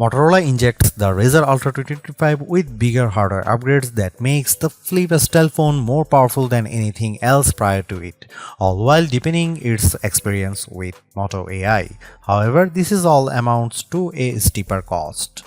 Motorola injects the Razr Ultra 2025 with bigger hardware upgrades that makes the flip style phone more powerful than anything else prior to it, all while deepening its experience with Moto AI. However, this is all amounts to a steeper cost.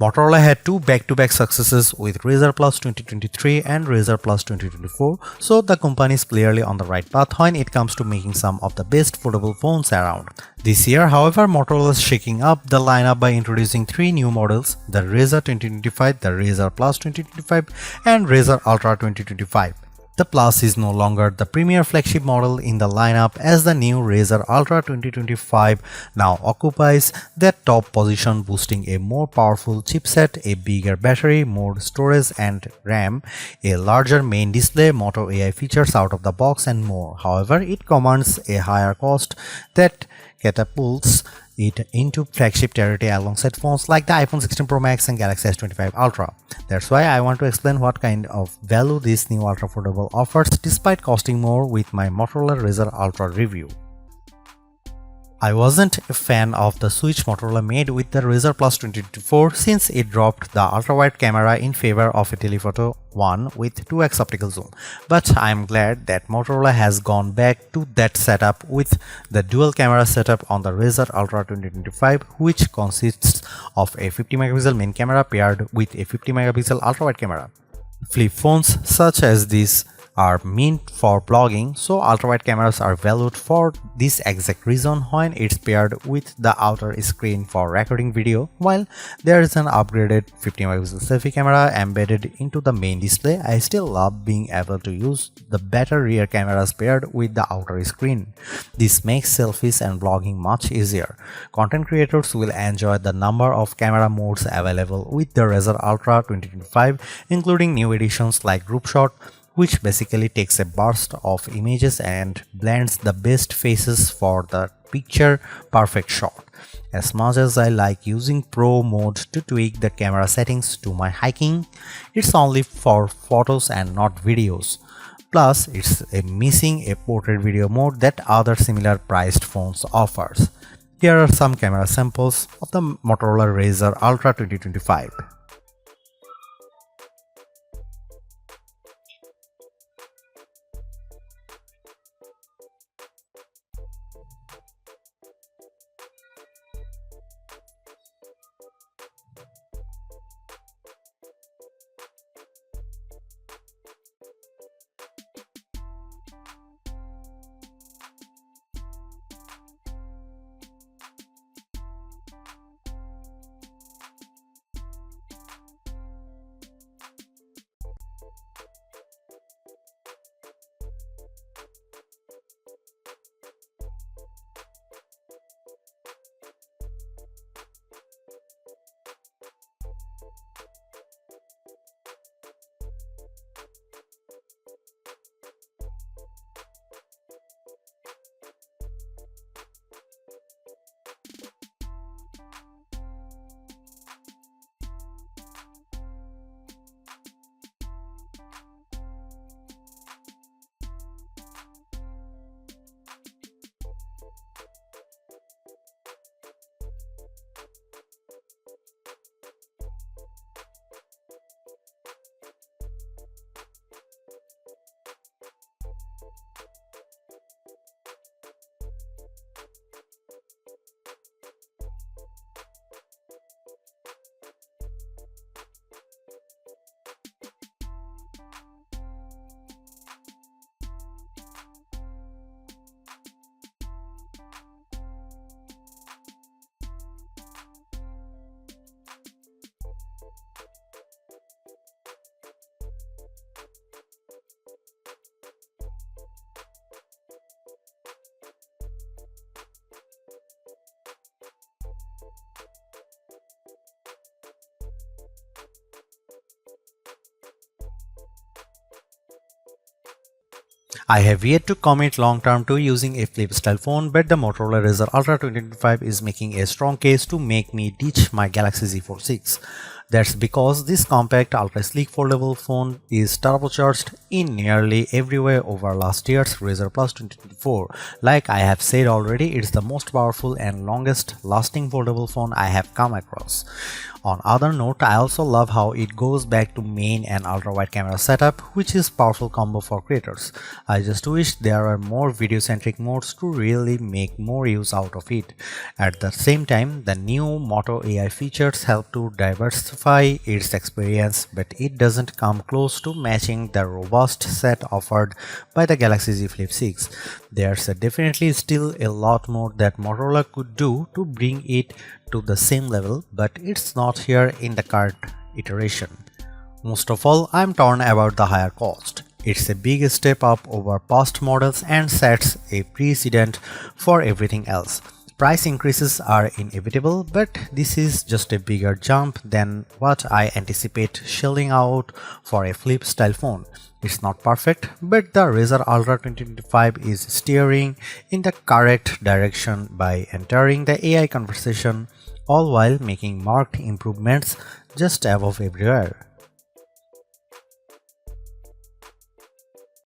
Motorola had two back-to-back successes with Razr Plus 2023 and Razr Plus 2024, so the company is clearly on the right path when it comes to making some of the best foldable phones around. This year, however, Motorola is shaking up the lineup by introducing three new models: the Razr 2025, the Razr Plus 2025, and Razr Ultra 2025. The Plus is no longer the premier flagship model in the lineup, as the new Razr Ultra 2025 now occupies that top position, boasting a more powerful chipset, a bigger battery, more storage and RAM, a larger main display, Moto AI features out of the box, and more. However, it commands a higher cost that catapults it into flagship territory alongside phones like the iPhone 16 Pro Max and Galaxy S25 Ultra. That's why I want to explain what kind of value this new ultra affordable offers despite costing more with my Motorola Razr Ultra review. I wasn't a fan of the switch Motorola made with the Razr Plus 2024 since it dropped the ultra-wide camera in favor of a telephoto one with 2x optical zoom, but I'm glad that Motorola has gone back to that setup with the dual camera setup on the Razr Ultra 2025, which consists of a 50 megapixel main camera paired with a 50 megapixel ultra-wide camera. Flip phones such as this are meant for blogging, so ultra-wide cameras are valued for this exact reason when it's paired with the outer screen for recording video. While there is an upgraded 50 megapixel selfie camera embedded into the main display, I still love being able to use the better rear cameras paired with the outer screen. This makes selfies and vlogging much easier. Content creators will enjoy the number of camera modes available with the Razr Ultra 2025, including new editions like Group Shot, which basically takes a burst of images and blends the best faces for the picture perfect shot. As much as I like using Pro mode to tweak the camera settings to my hiking, it's only for photos and not videos. Plus, it's missing a portrait video mode that other similar priced phones offers. Here are some camera samples of the Motorola Razr Ultra 2025. I have yet to commit long term to using a flip style phone, but the Motorola Razr Ultra 2025 is making a strong case to make me ditch my Galaxy Z Fold 6. That's because this compact ultra sleek foldable phone is turbocharged in nearly every way over last year's Razr Plus 2024. Like I have said already, it's the most powerful and longest lasting foldable phone I have come across. On other note, I also love how it goes back to main and ultra wide camera setup, which is powerful combo for creators. I just wish there were more video centric modes to really make more use out of it. At the same time, the new Moto AI features help to diversify its experience, but it doesn't come close to matching the robust set offered by the Galaxy Z Flip 6. There's definitely still a lot more that Motorola could do to bring it to the same level, but it's not here in the current iteration. Most of all, I'm torn about the higher cost. It's a big step up over past models and sets a precedent for everything else. Price increases are inevitable, but this is just a bigger jump than what I anticipate shelling out for a flip style phone. It's not perfect, but the Razr Ultra 2025 is steering in the correct direction by entering the AI conversation, all while making marked improvements just above everywhere.